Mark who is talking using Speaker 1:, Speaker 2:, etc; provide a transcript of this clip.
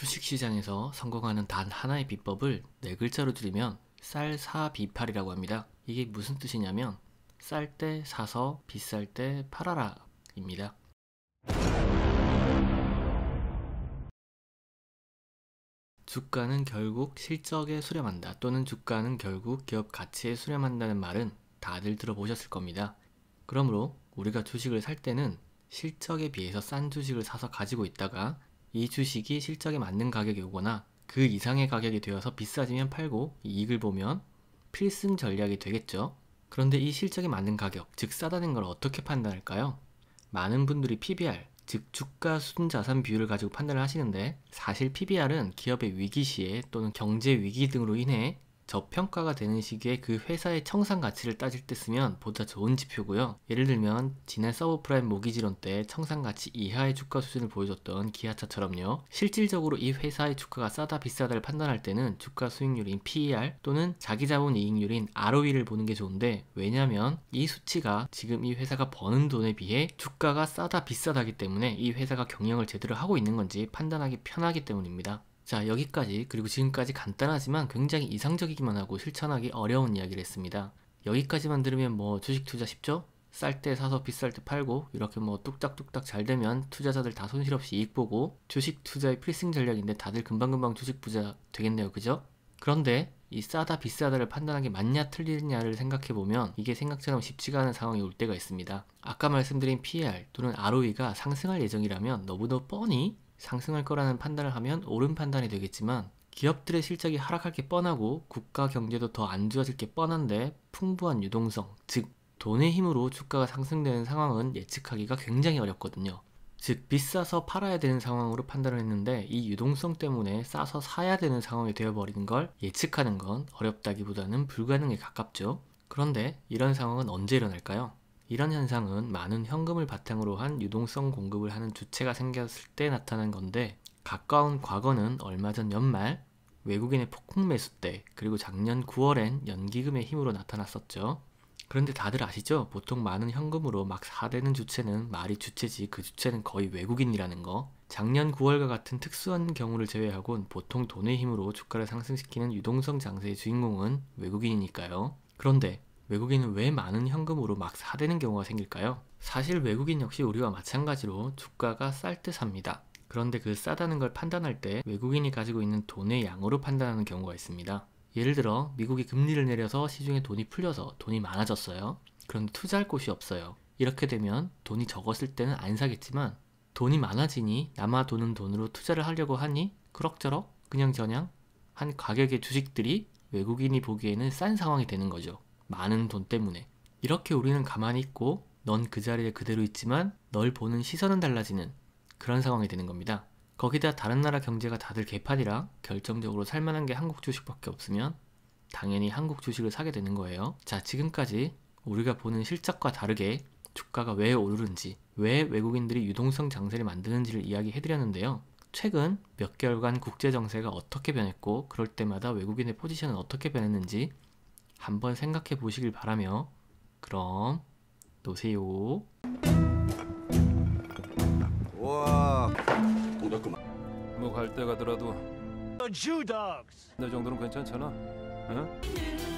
Speaker 1: 주식시장에서 성공하는 단 하나의 비법을 네 글자로 줄이면 쌀사비팔이라고 합니다. 이게 무슨 뜻이냐면 쌀 때 사서 비쌀 때 팔아라 입니다. 주가는 결국 실적에 수렴한다, 또는 주가는 결국 기업 가치에 수렴한다는 말은 다들 들어보셨을 겁니다. 그러므로 우리가 주식을 살 때는 실적에 비해서 싼 주식을 사서 가지고 있다가 이 주식이 실적에 맞는 가격이 오거나 그 이상의 가격이 되어서 비싸지면 팔고 이익을 보면 필승 전략이 되겠죠. 그런데 이 실적에 맞는 가격, 즉 싸다는 걸 어떻게 판단할까요? 많은 분들이 PBR, 즉 주가 수준 자산 비율을 가지고 판단을 하시는데, 사실 PBR은 기업의 위기 시에 또는 경제 위기 등으로 인해 저평가가 되는 시기에 그 회사의 청산 가치를 따질 때 쓰면 보다 좋은 지표고요. 예를 들면 지난 서브프라임 모기지론 때 청산 가치 이하의 주가 수준을 보여줬던 기아차처럼요. 실질적으로 이 회사의 주가가 싸다 비싸다를 판단할 때는 주가 수익률인 PER 또는 자기자본 이익률인 ROE를 보는 게 좋은데, 왜냐면 이 수치가 지금 이 회사가 버는 돈에 비해 주가가 싸다 비싸다기 때문에 이 회사가 경영을 제대로 하고 있는 건지 판단하기 편하기 때문입니다. 자, 여기까지, 그리고 지금까지 간단하지만 굉장히 이상적이기만 하고 실천하기 어려운 이야기를 했습니다. 여기까지만 들으면 뭐 주식 투자 쉽죠? 쌀 때 사서 비쌀 때 팔고 이렇게 뭐 뚝딱뚝딱 잘 되면 투자자들 다 손실 없이 이익 보고 주식 투자의 필승 전략인데 다들 금방금방 주식 부자 되겠네요, 그죠? 그런데 이 싸다 비싸다를 판단하는 게 맞냐 틀리냐를 생각해보면 이게 생각처럼 쉽지가 않은 상황이 올 때가 있습니다. 아까 말씀드린 PER 또는 ROE가 상승할 예정이라면 너무도 뻔히 상승할 거라는 판단을 하면 옳은 판단이 되겠지만, 기업들의 실적이 하락할 게 뻔하고 국가 경제도 더 안 좋아질 게 뻔한데 풍부한 유동성, 즉 돈의 힘으로 주가가 상승되는 상황은 예측하기가 굉장히 어렵거든요. 즉 비싸서 팔아야 되는 상황으로 판단을 했는데 이 유동성 때문에 싸서 사야 되는 상황이 되어버리는 걸 예측하는 건 어렵다기보다는 불가능에 가깝죠. 그런데 이런 상황은 언제 일어날까요? 이런 현상은 많은 현금을 바탕으로 한 유동성 공급을 하는 주체가 생겼을 때 나타난 건데, 가까운 과거는 얼마 전 연말 외국인의 폭풍 매수 때, 그리고 작년 9월엔 연기금의 힘으로 나타났었죠. 그런데 다들 아시죠? 보통 많은 현금으로 막 사대는 주체는 말이 주체지 그 주체는 거의 외국인이라는 거. 작년 9월과 같은 특수한 경우를 제외하곤 보통 돈의 힘으로 주가를 상승시키는 유동성 장세의 주인공은 외국인이니까요. 그런데 외국인은 왜 많은 현금으로 막 사대는 경우가 생길까요? 사실 외국인 역시 우리와 마찬가지로 주가가 쌀 때 삽니다. 그런데 그 싸다는 걸 판단할 때 외국인이 가지고 있는 돈의 양으로 판단하는 경우가 있습니다. 예를 들어 미국이 금리를 내려서 시중에 돈이 풀려서 돈이 많아졌어요. 그런데 투자할 곳이 없어요. 이렇게 되면 돈이 적었을 때는 안 사겠지만 돈이 많아지니 남아도는 돈으로 투자를 하려고 하니 그럭저럭 그냥저냥 한 가격의 주식들이 외국인이 보기에는 싼 상황이 되는 거죠. 많은 돈 때문에. 이렇게 우리는 가만히 있고 넌 그 자리에 그대로 있지만 널 보는 시선은 달라지는 그런 상황이 되는 겁니다. 거기다 다른 나라 경제가 다들 개판이라 결정적으로 살만한 게 한국 주식밖에 없으면 당연히 한국 주식을 사게 되는 거예요. 자, 지금까지 우리가 보는 실적과 다르게 주가가 왜 오르는지, 왜 외국인들이 유동성 장세를 만드는지를 이야기해드렸는데요. 최근 몇 개월간 국제 정세가 어떻게 변했고 그럴 때마다 외국인의 포지션은 어떻게 변했는지 한번 생각해 보시길 바라며, 그럼 노세요.
Speaker 2: 와, 동작구만.
Speaker 3: 뭐 갈 때 가더라도 너 정도는 괜찮잖아. 응?